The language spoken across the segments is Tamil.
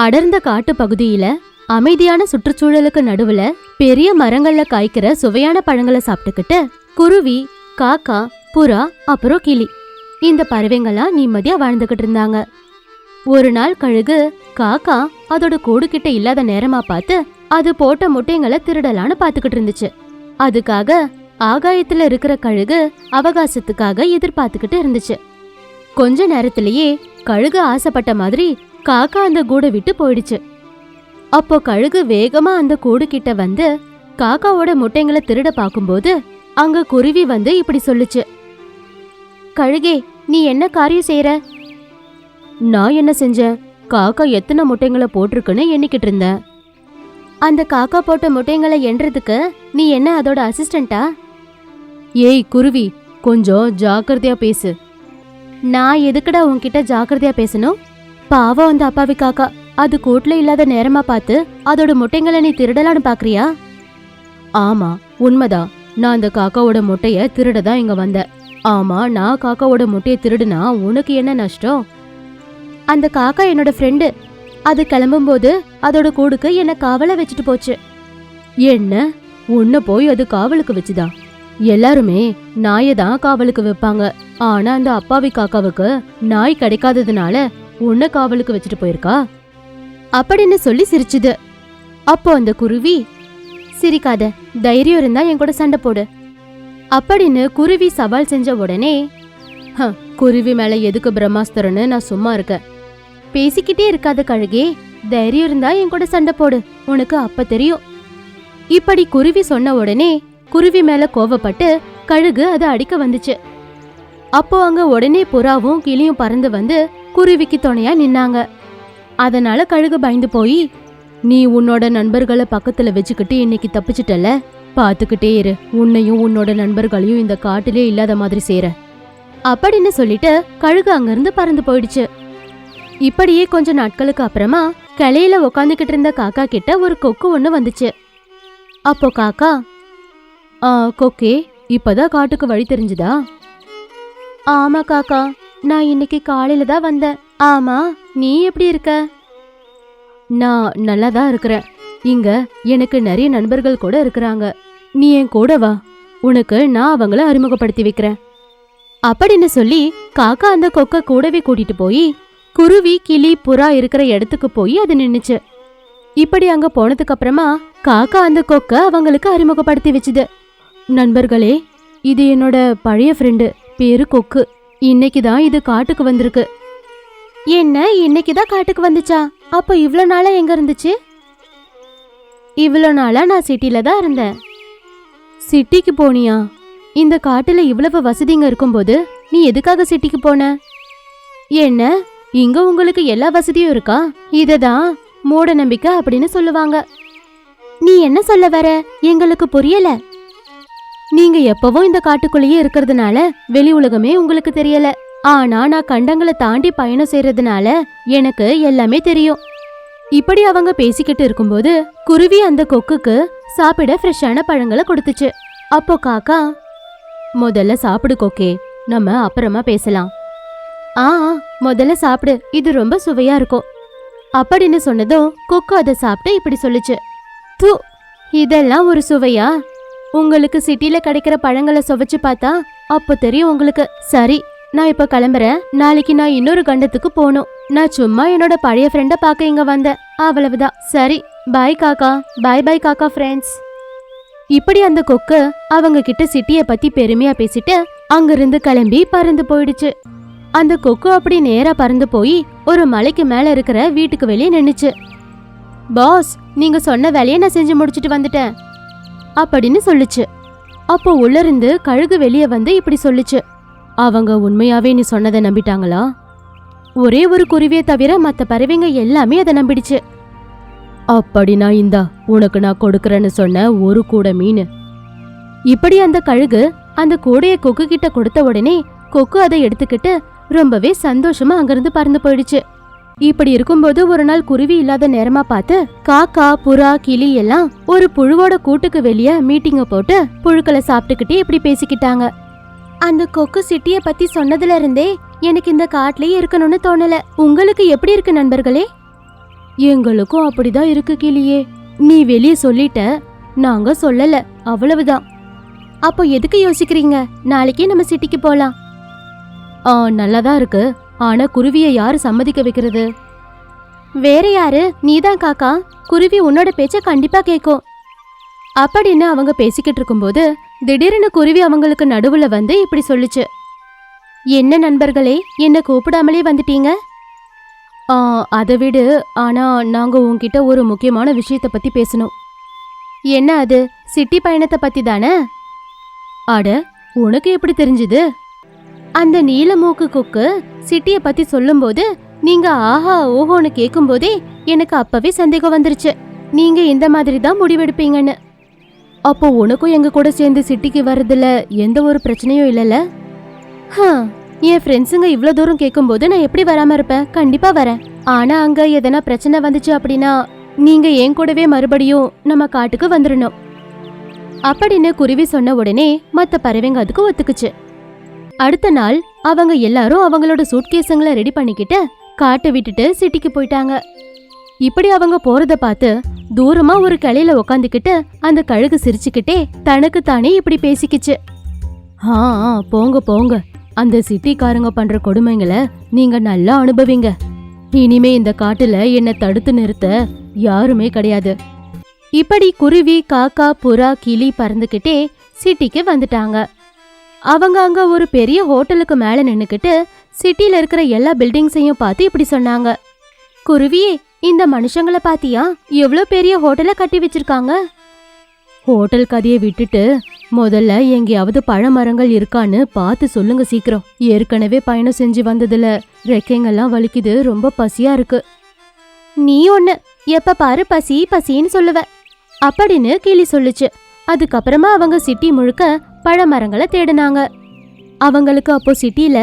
அடர்ந்த காட்டு பகுதியில அமைதியான சுற்றுச்சூழலுக்கு நடுவுல பெரிய மரங்கள்ல காய்க்கிற சுவையான பழங்களை சாப்பிட்டுக்கிட்டு குருவி, காக்கா, புறா அப்புறம் கிளி இந்த பறவைங்களாம் நிம்மதியா வாழ்ந்துகிட்டு இருந்தாங்க. ஒரு நாள் கழுகு காக்கா அதோட கூடு கிட்ட இல்லாத நேரமா பார்த்து அது போட்ட முட்டைங்களை திருடலான்னு பாத்துக்கிட்டு இருந்துச்சு. அதுக்காக ஆகாயத்துல இருக்கிற கழுகு அவகாசத்துக்காக எதிர்பார்த்துக்கிட்டு இருந்துச்சு. கொஞ்ச நேரத்திலேயே கழுகு ஆசைப்பட்ட மாதிரி காக்கா அந்த கூடை விட்டு போயிடுச்சு. அப்போ கழுகு வேகமா அந்த கூடு கிட்ட வந்து காக்காவோட முட்டைங்களை திருட பார்க்கும்போது அங்க குருவி வந்து இப்படி சொல்லுச்சு. கழுகே, நீ என்ன காரியம் செய்யற? நான் என்ன செஞ்சேன்? காக்கா எத்தனை முட்டைங்களை போட்டிருக்குன்னு எண்ணிக்கிட்டு இருந்தேன். அந்த காக்கா போட்ட முட்டைங்களை எண்றதுக்கு நீ என்ன அதோட அசிஸ்டண்டா? ஏய் குருவி, கொஞ்சம் ஜாக்கிரதையா பேசு. நான் எதுக்குடா உன்கிட்ட ஜாக்கிரதையா பேசணும்? பாவம் அந்த அப்பாவி காக்கா, அது கூட்டுல இல்லாத நேரமா பார்த்து அதோட முட்டைங்களை நீ திருடலான்னு பாக்குறியா? ஆமா, உண்மைதான். நான் அந்த காக்காவோட முட்டைய திருடதான் இங்க வந்தேன். ஆமா, நான் காக்காவோட முட்டைய திருடுனா உனக்கு என்ன நஷ்டம்? அந்த காக்கா என்னோட ஃப்ரெண்டு. அது கிளம்பும்போது அதோட கூடுக்கு என்ன காவலை வச்சுட்டு போச்சு. என்ன, உன்னை போய் அது காவலுக்கு வச்சுதா? எல்லாருமே நாயை தான் காவலுக்கு வைப்பாங்க. ஆனா அந்த அப்பாவி காக்காவுக்கு நாய் கிடைக்காததுனால உன்னை காவலுக்கு வச்சுட்டு போயிருக்கா அப்படின்னு சொல்லி சிரிச்சுது. அப்போ அந்த குருவி, சிரிக்காத, தைரியம் இருந்தா என் கூட சண்டை போடு அப்படின்னு குருவி சவால் செஞ்ச உடனே, குருவி மேல எதுக்கு பிரம்மாஸ்திரன்னு நான் சும்மா இருக்கேன். பேசிக்கிட்டே இருக்காத கழுகே, தைரியம் இருந்தா என் கூட சண்டை போடு, உனக்கு அப்ப தெரியும். இப்படி குருவி சொன்ன உடனே குருவி மேல கோவப்பட்டு கழுகு அதை அடிக்க வந்துச்சு. அப்போ அங்க உடனே புறாவும் கிளியும் பறந்து வந்து குருவிக்கு துணையா நின்னாங்க. அதனால கழுகு பயந்து போய், நீ உன்னோட நண்பர்களை பக்கத்துல வச்சுக்கிட்டு இன்னைக்கு தப்பிச்சிட்டல, பாத்துக்கிட்டே இரு, உன்னையும் உன்னோட நண்பர்களையும் இந்த காட்டிலே இல்லாத மாதிரி சேர அப்படின்னு சொல்லிட்டு கழுகு அங்கிருந்து பறந்து போயிடுச்சு. இப்படியே கொஞ்ச நாட்களுக்கு அப்புறமா கிளையில உக்காந்துக்கிட்டு இருந்த காக்கா கிட்ட ஒரு கொக்கு ஒண்ணு வந்துச்சு. அப்போ காக்கா, கொக்கே, இப்பதான் காட்டுக்கு வழி தெரிஞ்சுதா? ஆமா காக்கா, நான் இன்னைக்கு காலையில தான் வந்தேன். ஆமா, நீ எப்படி இருக்க? நான் நல்லாதான் இருக்கிறேன். இங்க எனக்கு நிறைய நண்பர்கள் கூட இருக்கிறாங்க. நீ என் கூட வா, உனக்கு நான் அவங்கள அறிமுகப்படுத்தி வைக்கிறேன் அப்படின்னு சொல்லி காக்கா அந்த கொக்க கூடவே கூட்டிட்டு போய் குருவி, கிளி, புறா இருக்கிற இடத்துக்கு போய் அது நின்னுச்சு. இப்படி அங்க போனதுக்கு அப்புறமா காக்கா அந்த கொக்க அவங்களுக்கு அறிமுகப்படுத்தி வச்சுது. நண்பர்களே, இது என்னோட பழைய ஃப்ரெண்டு, பேரு கொக்கு. இன்னைக்குதான் இது காட்டுக்கு வந்திருக்கு. என்ன, இன்னைக்குதான் காட்டுக்கு வந்துச்சா? அப்ப இவ்வளவு நாளா எங்க இருந்துச்சு? இவ்வளவு நாளா நான் சிட்டில தான் இருந்தேன். சிட்டிக்கு போனியா? இந்த காட்டுல இவ்வளவு வசதிங்க இருக்கும்போது நீ எதுக்காக சிட்டிக்கு போன? என்ன, இங்க உங்களுக்கு எல்லா வசதியும் இருக்கா? இததான் மூட நம்பிக்கை அப்படின்னு சொல்லுவாங்க. நீ என்ன சொல்ல வர? எங்களுக்கு புரியல. நீங்க எப்பவும் இந்த காட்டுக்குள்ளேயே இருக்கிறதுனால வெளி உலகமே உங்களுக்கு தெரியல. ஆனா நான் கண்டங்களை தாண்டி பயணம் செய்யறதுனால எனக்கு எல்லாமே தெரியும். இப்படி அவங்க பேசிக்கிட்டு இருக்கும்போது குருவி அந்த கொக்குக்கு சாப்பிட ஃப்ரெஷ்ஷான பழங்களை கொடுத்துச்சு. அப்போ காக்கா, முதல்ல சாப்பிடு கொக்கே, நம்ம அப்புறமா பேசலாம். முதல்ல சாப்பிடு, இது ரொம்ப சுவையா இருக்கும் அப்படின்னு சொன்னதும் கொக்கு அதை சாப்பிட்டு இப்படி சொல்லுச்சு. தூ, இதெல்லாம் ஒரு சுவையா? உங்களுக்கு சிட்டில கிடைக்கிற பழங்களை சுவைச்சு பார்த்தா அப்போ தெரியும் உங்களுக்கு. சரி, நான் இப்ப கிளம்புறேன். நாளைக்கு நான் இன்னொரு கண்டத்துக்கு போகணும். நான் சும்மா என்னோட பழைய ஃப்ரெண்ட பார்க்க இங்க வந்தேன், அவ்வளவுதான். சரி, பாய் காக்கா. பாய் பாய் காக்கா ஃப்ரெண்ட்ஸ். இப்படி அந்த கொக்கு அவங்க கிட்ட சிட்டிய பத்தி பெருமையா பேசிட்டு அங்கிருந்து கிளம்பி பறந்து போயிடுச்சு. அந்த கொக்கு அப்படி நேரா பறந்து போய் ஒரு மலைக்கு மேல இருக்கிற வீட்டுக்கு வெளியே நின்னுச்சு. பாஸ், நீங்க சொன்ன வேலையை நான் செஞ்சு முடிச்சிட்டு வந்துட்டேன் அப்படின்னு சொல்லுச்சு. அப்போ உள்ள இருந்து கழுகு வெளியே வந்து இப்படி சொல்லுச்சு. அவங்க உண்மையாவே நீ சொன்னதை நம்பிட்டாங்களா? ஒரே ஒரு குருவியை தவிர மத்த பறவைங்க எல்லாமே அதை நம்பிடுச்சு. அப்படின்னா இந்தா, உனக்கு நான் கொடுக்கறேன்னு சொன்ன ஒரு கூட மீன். இப்படி அந்த கழுகு அந்த கூடைய கொக்கு கிட்ட கொடுத்த உடனே கொக்கு அதை எடுத்துக்கிட்டு ரொம்பவே சந்தோஷமா அங்கிருந்து பறந்து போயிடுச்சு. இப்படி இருக்கும்போது ஒரு நாள் குருவி இல்லாத நேரமா பார்த்து காக்கா, புறா, கிளி எல்லாம் ஒரு புழுவோட கூட்டுக்கு வெளியே மீட்டிங்க போட்டு புழுக்களை சாப்பிட்டுக்கிட்டே இப்படி பேசிக்கிட்டாங்க. அந்த கொக்கு சிட்டிய பத்தி சொன்னதுல இருந்தே எனக்கு இந்த காட்டுலயே இருக்கணும்னு தோணல. உங்களுக்கு எப்படி இருக்கு நண்பர்களே? எங்களுக்கும் அப்படிதான் இருக்கு கிளியே. நீ வெளியே சொல்லிட்ட, நாங்க சொல்லல, அவ்வளவுதான். அப்போ எதுக்கு யோசிக்கிறீங்க? நாளைக்கே நம்ம சிட்டிக்கு போலாம். நல்லாதான் இருக்கு. ஆனா குருவியை யாரு சம்மதிக்க வைக்கிறது? வேற யாரு? நீதான் காக்கா. குருவி உன்னோட பேச்ச கண்டிப்பா கேக்கும் அப்படின்னு அவங்க பேசிக்கிட்டு இருக்கும்போது திடீர்னு குருவி அவங்களுக்கு நடுவுல வந்து இப்படி சொல்லுச்சு. என்ன நண்பர்களே, என்ன கூப்பிடாமலே வந்துட்டீங்க? அதை விடு. ஆனா நாங்க உன்கிட்ட ஒரு முக்கியமான விஷயத்த பத்தி பேசணும். என்ன அது? சிட்டி பயணத்தை பத்தி தானே? அட, உனக்கு எப்படி தெரிஞ்சுது? அந்த நீலமூக்கு கொக்கு சிட்டிய பத்தி சொல்லும்போது நீங்க ஆஹா ஓஹோன்னு கேட்கும்போதே எனக்கு அப்பவே சந்தேகம் வந்துருச்சு, நீங்க இந்த மாதிரி தான் முடிவெடுப்பீங்கன்னு. அப்போ உனக்கும் எங்க கூட சேர்ந்து சிட்டிக்கு வர்றதுல எந்த ஒரு பிரச்சனையும் இல்லைல்ல? என் ஃப்ரெண்ட்ஸுங்க இவ்வளோ தூரம் கேட்கும்போது நான் எப்படி வராம இருப்பேன்? கண்டிப்பா வரேன். ஆனா அங்க எதனா பிரச்சனை வந்துச்சு அப்படின்னா நீங்க என் கூடவே மறுபடியும் நம்ம காட்டுக்கு வந்துடணும் அப்படின்னு குருவி சொன்ன உடனே மற்ற பறவைங்க அதுக்கு ஒத்துக்குச்சு. அடுத்த நாள் அவங்க எல்லாரும் அவங்களோட சூட்கேஸுங்களை ரெடி பண்ணிக்கிட்டு காட்டை விட்டுட்டு சிட்டிக்கு போயிட்டாங்க. இப்படி அவங்க போறத பார்த்து தூரமா ஒரு கிளையில உக்காந்துக்கிட்டு அந்த கழுகு சிரிச்சுக்கிட்டே தனக்கு தானே இப்படி பேசிக்கிச்சு. போங்க போங்க, அந்த சிட்டிக்காரங்க பண்ற கொடுமைங்களை நீங்க நல்லா அனுபவிங்க. இனிமே இந்த காட்டுல என்ன தடுத்து நிறுத்த யாருமே கிடையாது. இப்படி குருவி, காக்கா, புறா, கிளி பறந்துகிட்டே சிட்டிக்கு வந்துட்டாங்க. அவங்க அங்க ஒரு பெரிய ஹோட்டலுக்கு மேல நின்னுக்கிட்டு சிட்டில இருக்கிற எல்லா பில்டிங்ஸையும் பார்த்து இப்படி சொன்னாங்க. குருவியே, இந்த மனுஷங்களை பாத்தியா? எவ்வளவு பெரிய ஹோட்டலை கட்டி வச்சிருக்காங்க. ஹோட்டல் கதையை விட்டுட்டு முதல்ல எங்கேயாவது பழமரங்கள் இருக்கான்னு பார்த்து சொல்லுங்க சீக்கிரம். ஏற்கனவே பயணம் செஞ்சு வந்ததுல ரெக்கைங்கெல்லாம் வலிக்குது, ரொம்ப பசியா இருக்கு. நீ ஒண்ணு எப்ப பாரு பசி பசின்னு சொல்லுவ அப்படின்னு கிளி சொல்லுச்சு. அதுக்கப்புறமா அவங்க சிட்டி முழுக்க பழமரங்களை தேடினாங்க. அவங்களுக்கு அப்போ சிட்டில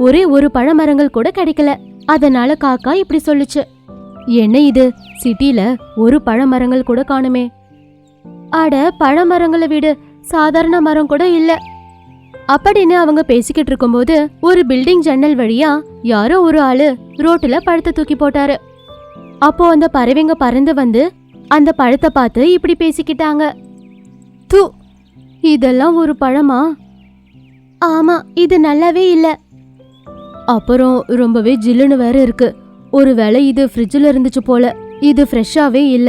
ஒரே ஒரு பழமரங்கள் கூட கிடைக்கல. அதனால காக்கா இப்படி சொல்லுச்சு. என்ன இது, சிட்டில ஒரு பழமரங்கள் கூட காணுமே. அட, பழமரங்களை விடு, சாதாரண மரம் கூட இல்ல அப்படின்னு அவங்க பேசிக்கிட்டு இருக்கும்போது ஒரு பில்டிங் ஜன்னல் வழியா யாரோ ஒரு ஆளு ரோட்டுல பழத்தை தூக்கி போட்டாரு. அப்போ அந்த பறவைங்க பறந்து வந்து அந்த பழத்தை பார்த்து இப்படி பேசிக்கிட்டாங்க. தூ, இதெல்லாம் ஒரு பழமா? ஆமா, இது நல்லாவே இல்ல. அப்புறம் ரொம்பவே ஜில்லுன்னு வேற இருக்கு. ஒருவேளை இது ஃப்ரிட்ஜில் இருந்துச்சு போல, இது ஃப்ரெஷ்ஷாவே இல்ல.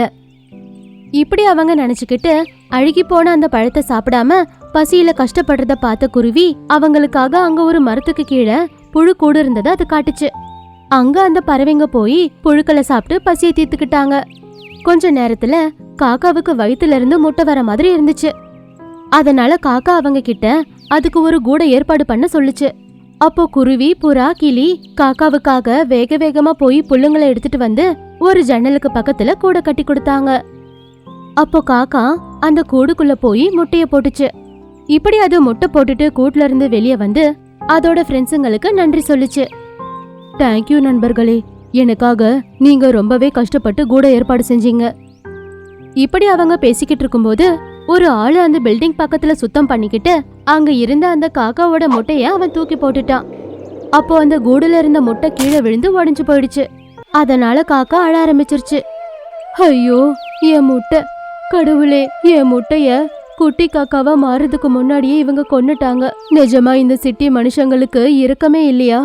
இப்படி அவங்க நினைச்சுக்கிட்டு அழுகி போன அந்த பழத்தை சாப்பிடாம பசியில கஷ்டப்படுறத பார்த்த குருவி அவங்களுக்காக அங்க ஒரு மரத்துக்கு கீழே புழு கூடு இருந்ததை அது காட்டுச்சு. அங்க அந்த பறவைங்க போய் புழுக்களை சாப்பிட்டு பசியை தீர்த்துக்கிட்டாங்க. கொஞ்ச நேரத்துல காக்காவுக்கு வயிற்றுல இருந்து முட்டை வர மாதிரி இருந்துச்சு. அதனால காக்கா அவங்க கிட்ட அதுக்கு ஒரு கூடை ஏற்பாடு பண்ண சொல்லுச்சு. அப்போ குருவி, புறா, கிளி காக்காவுக்காக வேக வேகமா போய் புல்லுங்களை எடுத்துட்டு வந்து ஒரு ஜன்னலுக்கு பக்கத்துல கூடை கட்டி கொடுத்தாங்க. அப்போ காக்கா அந்த கூடுக்குள்ள போய் முட்டைய போட்டுச்சு. இப்படி அது முட்டை போட்டுட்டு கூட்டுல இருந்து வெளியே வந்து அதோட ஃப்ரெண்ட்ஸுங்களுக்கு நன்றி சொல்லுச்சு. தேங்க்யூ நண்பர்களே, எனக்காக நீங்க ரொம்பவே கஷ்டப்பட்டு கூடை ஏற்பாடு செஞ்சீங்க. இப்படி அவங்க பேசிக்கிட்டு இருக்கும்போது ஒரு ஆளு அந்த பில்டிங் பக்கத்துல சுத்தம் பண்ணிக்கிட்டு அங்க இருந்த அந்த காக்காவோட முட்டைய அவன் தூக்கி போட்டுட்டான். அப்போ அந்த கூடுல இருந்த முட்டை கீழே விழுந்து உடைஞ்சு போயிடுச்சு. அதனால காக்கா அழ ஆரம்பிச்சிருச்சு. ஐயோ, என் முட்டை! கடவுளே, என் முட்டைய குட்டி காக்காவா மாறதுக்கு முன்னாடியே இவங்க கொன்னுட்டாங்க. நிஜமா இந்த சிட்டி மனுஷங்களுக்கு இரக்கமே இல்லையா?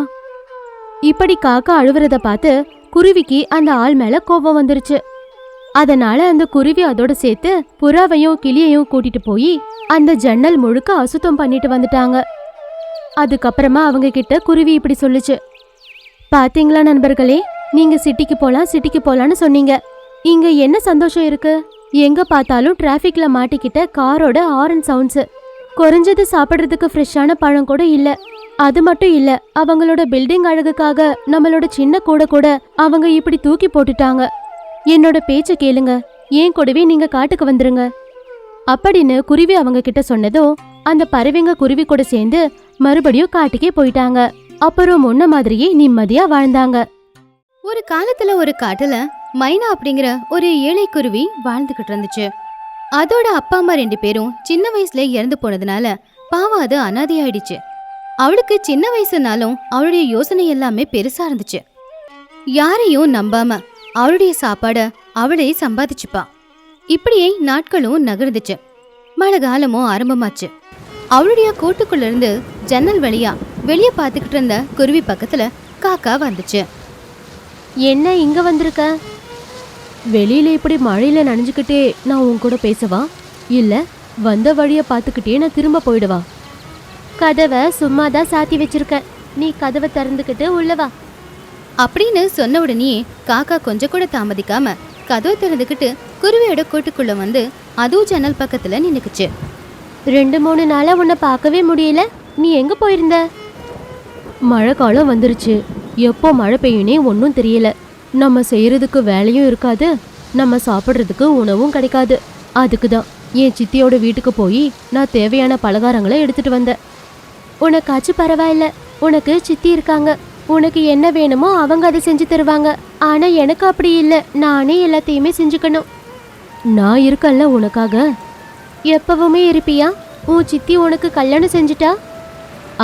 இப்படி காக்கா அழுவுறத பார்த்து குருவிக்கு அந்த ஆள் மேல கோபம் வந்துருச்சு. அதனால அந்த குருவி அதோட சேர்த்து புறாவையும் கிளியையும் கூட்டிட்டு போய் அந்த ஜன்னல் முழுக்க அசுத்தம் பண்ணிட்டு வந்துட்டாங்க. அதுக்கப்புறமா அவங்க கிட்ட குருவி இப்படி சொல்லுச்சு. பாத்தீங்களா நண்பர்களே, நீங்க சிட்டிக்கு போலான்னு சொன்னீங்க. இங்க என்ன சந்தோஷம் இருக்கு? எங்க பார்த்தாலும் டிராபிக்ல மாட்டிக்கிட்ட காரோட ஹாரன் சவுண்ட்ஸ். குறைஞ்சது சாப்பிடுறதுக்கு ஃப்ரெஷ்ஷான பழம் கூட இல்ல. அது மட்டும் இல்ல, அவங்களோட பில்டிங் அழகுக்காக நம்மளோட சின்ன கூட அவங்க இப்படி தூக்கி போட்டுட்டாங்க. என்னோட பேச்ச கேளுங்க, ஏன் கூடவே நீங்க காட்டுக்கு வந்துருங்க அப்படின்னு குருவி அவங்க கிட்ட சொன்னதும் அந்த பறவைங்க குருவி கூட சேர்ந்து மறுபடியும் காட்டுக்கே போயிட்டாங்க. அப்புறம் முன்ன மாதிரியே நிம்மதியா வாழ்ந்தாங்க. ஒரு காலத்துல ஒரு காட்டுல மைனா அப்படிங்கிற ஒரு ஏழை குருவி வாழ்ந்துகிட்டு இருந்துச்சு. அதோட அப்பா அம்மா 2 பேரும் சின்ன வயசுல இறந்து போனதுனால பாவம் அது அனாதையாயிடுச்சு. அவளுக்கு சின்ன வயசுனாலும் அவளுடைய யோசனை எல்லாமே பெருசா இருந்துச்சு. யாரையும் நம்பாம அவளுடைய சாப்பாட அவளே சம்பாதிச்சுப்பா. இப்படியே நாட்களும் நகர்ந்துச்சு. மழை காலமும் ஆரம்பமாச்சு. அவளுடைய கூட்டுக்குள்ள இருந்து ஜன்னல் வழியா வெளியே பார்த்துக்கிட்டு இருந்த குருவி பக்கத்துல காக்கா வந்துச்சு. என்ன இங்க வந்திருக்க? வெளியில இப்படி மழையில நனைஞ்சுக்கிட்டே நான் உன் கூட பேசவா, இல்ல வந்த வழிய பார்த்துக்கிட்டே நான் திரும்ப போயிடுவா? கதவை சும்மாதான் சாத்தி வச்சிருக்க, நீ கதவை திறந்துக்கிட்டு உள்ளவா அப்படின்னு சொன்ன உடனே காக்கா கொஞ்சம் கூட தாமதிக்காம கதவை திறந்துக்கிட்டு குருவியோட கூட்டுக்குள்ள வந்து அதுவும் ஜன்னல் பக்கத்துல நின்னுக்குச்சு. 2-3 நாளா உன்னை பார்க்கவே முடியல, நீ எங்க போயிருந்த? மழை காலம் வந்துருச்சு, எப்போ மழை பெய்யுனே ஒன்றும் தெரியல. நம்ம செய்யறதுக்கு வேலையும் இருக்காது, நம்ம சாப்பிட்றதுக்கு உணவும் கிடைக்காது. அதுக்கு தான் என் சித்தியோட வீட்டுக்கு போய் நான் தேவையான பலகாரங்களை எடுத்துட்டு வந்தேன். உனக்காச்சும் பரவாயில்ல, உனக்கு சித்தி இருக்காங்க, உனக்கு என்ன வேணுமோ அவங்க அதை செஞ்சு தருவாங்க. ஆனா எனக்கு அப்படி இல்லை, நானே எல்லாத்தையுமே செஞ்சுக்கணும். நான் இருக்கேன்ல உனக்காக. எப்பவுமே இருப்பியா? உன் சித்தி உனக்கு கல்யாணம் செஞ்சுட்டா?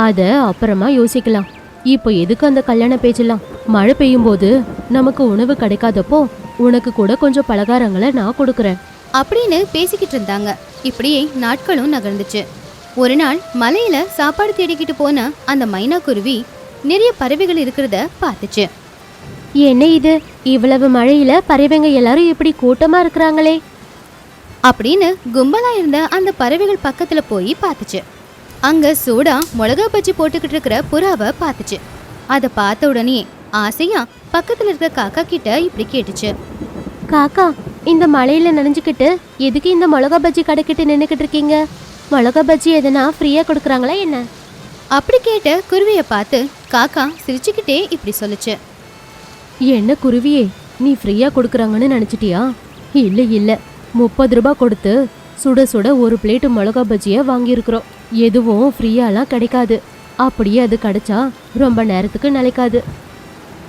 அத அப்புறமா யோசிக்கலாம். இப்போ எதுக்கு அந்த கல்யாண பேச்செல்லாம்? மழை பெய்யும் போது நமக்கு உணவு கிடைக்காதப்போ உனக்கு கூட கொஞ்சம் பலகாரங்களை நான் கொடுக்குறேன் அப்படின்னு பேசிக்கிட்டு இருந்தாங்க. இப்படியே நாட்களும் நகர்ந்துச்சு. ஒரு நாள் மலையில சாப்பாடு தேடிக்கிட்டு போன அந்த மைனா குருவி நிறைய பறவைகள் இருக்கிறத பார்த்துச்சு. என்ன இது, இவ்வளவு மழையில பறவைங்க எல்லாரும் இப்படி கூட்டமா இருக்கிறாங்களே அப்படின்னு கும்பலா இருந்த அந்த பறவைகள் பக்கத்துல போய் பார்த்துச்சு. அங்க சூடா மிளகா பஜ்ஜி போட்டுக்கிட்டு இருக்கிற புறாவை பார்த்துச்சு. அதை பார்த்த உடனே ஆசையா பக்கத்துல இருக்க காக்கா கிட்ட இப்படி கேட்டுச்சு. காக்கா, இந்த மழையில நனைஞ்சுக்கிட்டு எதுக்கு இந்த மிளகா பஜ்ஜி கடைக்கிட்டு நின்னுக்கிட்டு இருக்கீங்க? மிளகா பஜ்ஜி எதனா ஃப்ரீயா கொடுக்குறாங்களா என்ன? அப்படி கேட்ட குருவிய பார்த்து காக்கா சிரிச்சுக்கிட்டே இப்படி சொல்லுச்சு. என்ன குருவியே, நீ ஃப்ரீயா கொடுக்குறாங்கன்னு நினைச்சிட்டியா? இல்ல இல்ல, 30 ரூபாய் கொடுத்து சுட சுட ஒரு பிளேட்டு மிளகா பஜ்ஜியை வாங்கியிருக்கிறோம். எதுவும் ஃப்ரீயாலாம் கிடைக்காது, அப்படியே அது கிடைச்சா ரொம்ப நேரத்துக்கு நிலைக்காது.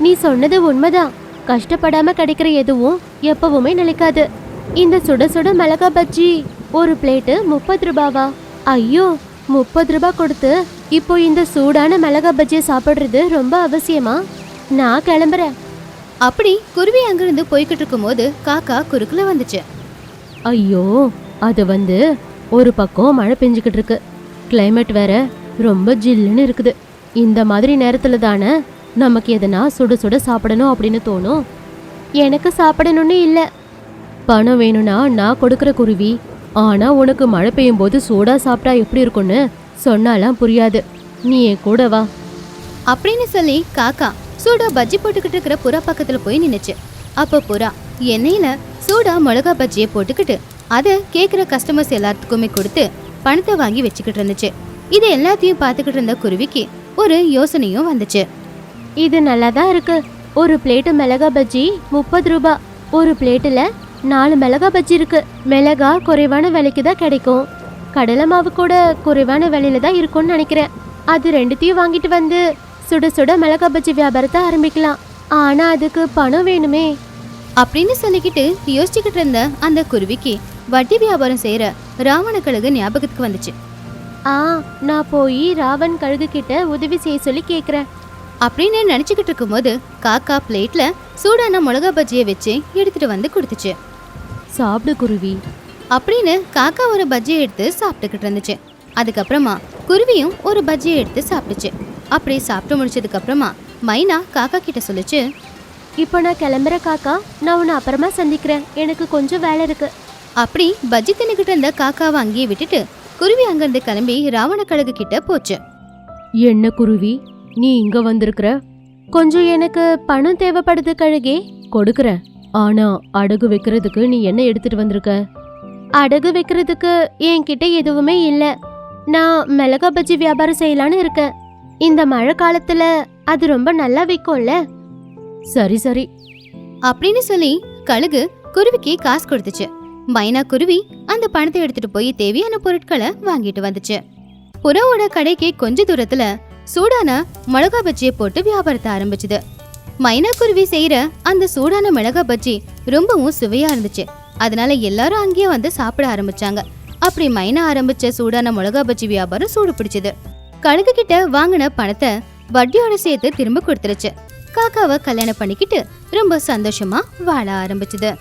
நீ சொன்னது உண்மைதான், கஷ்டப்படாம கிடைக்கிற எதுவும் எப்பவுமே நிலைக்காது. இந்த சுட சுட மிளகா பஜ்ஜி ஒரு பிளேட்டு 30 ரூபாவா? ஐயோ, 30 ரூபாய் கொடுத்து இப்போ இந்த சூடான மிளகா பஜ்ஜியை சாப்பிட்றது ரொம்ப அவசியமா? நான் கிளம்புறேன். அப்படி குருவி அங்கிருந்து போய்கிட்டு இருக்கும் போது காக்கா குறுக்குல வந்துச்சு. ஐயோ, அது ஒரு பக்கம் மழை பெஞ்சுக்கிட்டு இருக்கு, கிளைமேட் வேற ரொம்ப ஜில்லுன்னு இருக்குது. இந்த மாதிரி நேரத்துல தானே நமக்கு எதனா சுட சுட சாப்பிடணும் அப்படின்னு தோணும். எனக்கு சாப்பிடணும்னு இல்லை, பணம் வேணும்னா நான் கொடுக்குற குருவி. ஆனா உனக்கு மழை பெய்யும் போது சூடா சாப்பிட்டா எப்படி இருக்கும்னு சொன்னாலாம் புரியாது. நீ என் கூட வா அப்படின்னு சொல்லி காக்கா சூடா பஜ்ஜி போட்டுக்கிட்டு இருக்கிற புறா பக்கத்துல போய் நின்னுச்சு. அப்போ புறா எண்ணெயில சூடா மிளகா பஜ்ஜியை போட்டுக்கிட்டு அதை கேட்குற கஸ்டமர்ஸ் எல்லாத்துக்குமே கொடுத்து பணத்தை வாங்கி வச்சுக்கிட்டு இருந்துச்சு. இது எல்லாத்தையும் பார்த்துக்கிட்டு இருந்த குருவிக்கு ஒரு யோசனையும் வந்துச்சு. இது நல்லா தான் இருக்கு, ஒரு பிளேட்டு மிளகா பஜ்ஜி 30 ரூபாய். ஒரு பிளேட்டுல 4 மிளகா பஜ்ஜி இருக்கு. மிளகா குறைவான விலைக்கு தான் கிடைக்கும், கடலை மாவு கூட குறைவான விலையில தான் இருக்கும்னு நினைக்கிறேன். அது ரெண்டுத்தையும் வாங்கிட்டு வந்து சுட சுட மிளகா பஜ்ஜி வியாபாரத்தை ஆரம்பிக்கலாம். ஆனா அதுக்கு பணம் வேணுமே அப்படின்னு சொல்லிக்கிட்டு யோசிச்சுக்கிட்டு இருந்த அந்த குருவிக்கு வட்டி வியாபாரம் செய்யற ராவண கழுகு ஞாபகத்துக்கு வந்துச்சு. நான் போய் ராவன் கழுகு கிட்ட உதவி செய்ய சொல்லி கேக்குறேன் அப்படின்னு நினைச்சுக்கிட்டு இருக்கும் போது காக்கா பிளேட்ல சூடான மிளகா பஜ்ஜியை வச்சு எடுத்துட்டு வந்து கொடுத்துச்சு. சாப்பிடு குருவி அப்படின்னு காக்கா ஒரு பஜ்ஜியை எடுத்து சாப்பிட்டுக்கிட்டு இருந்துச்சு. அதுக்கப்புறமா குருவியும் ஒரு பஜ்ஜியை எடுத்து சாப்பிட்டுச்சு. அப்படி சாப்பிட்டு முடிச்சதுக்கு அப்புறமா மைனா காக்கா கிட்ட சொல்லுச்சு. இப்போ நான் கிளம்புற காக்கா, நான் உன்னை அப்புறமா சந்திக்கிறேன், எனக்கு கொஞ்சம் வேலை இருக்கு. அப்படி பஜ்ஜி தின்னுக்கிட்டு இருந்த காக்காவை அங்கேயே விட்டுட்டு குருவி அங்கிருந்து கிளம்பி ராவண கழுகு கிட்ட போச்சு. என்ன குருவி, நீ இங்க வந்திருக்கிற? கொஞ்சம் எனக்கு பணம் தேவைப்படுது கழுகே, கொடுக்கறேன். ஆனா அடகு வைக்கிறதுக்கு நீ என்ன எடுத்துட்டு வந்திருக்க? அடகு வைக்கிறதுக்கு என்கிட்ட எதுவுமே இல்ல, நான் மிளகா பஜ்ஜி வியாபாரம் செய்யலான்னு இருக்கேன். இந்த மழை காலத்துல அது ரொம்ப நல்லா விற்கும்ல. சரி சரி அப்படின்னு சொல்லி கழுகு குருவிக்கு காசு கொடுத்துச்சு. மைனா குருவி அந்த பணத்தை எடுத்துட்டு போய் தேவையான பொருட்களை வாங்கிட்டு வந்துச்சு. புறாவோட கடைக்கு கொஞ்ச தூரத்துல சூடான மிளகா பஜ்ஜியை போட்டு வியாபாரத்தை ஆரம்பிச்சுது. மைனா குருவி செய்யற அந்த சூடான மிளகா பஜ்ஜி ரொம்பவும் சுவையா இருந்துச்சு. அதனால எல்லாரும் அங்கேயே வந்து சாப்பிட ஆரம்பிச்சாங்க. அப்படி மைனா ஆரம்பிச்ச சூடான மிளகா பஜ்ஜி வியாபாரம் சூடு பிடிச்சது. கழுகு கிட்ட வாங்கின பணத்தை வட்டியோட சேர்த்து திரும்ப கொடுத்துருச்சு. காக்காவை கல்யாணம் பண்ணிக்கிட்டு ரொம்ப சந்தோஷமா வாழ ஆரம்பிச்சுது.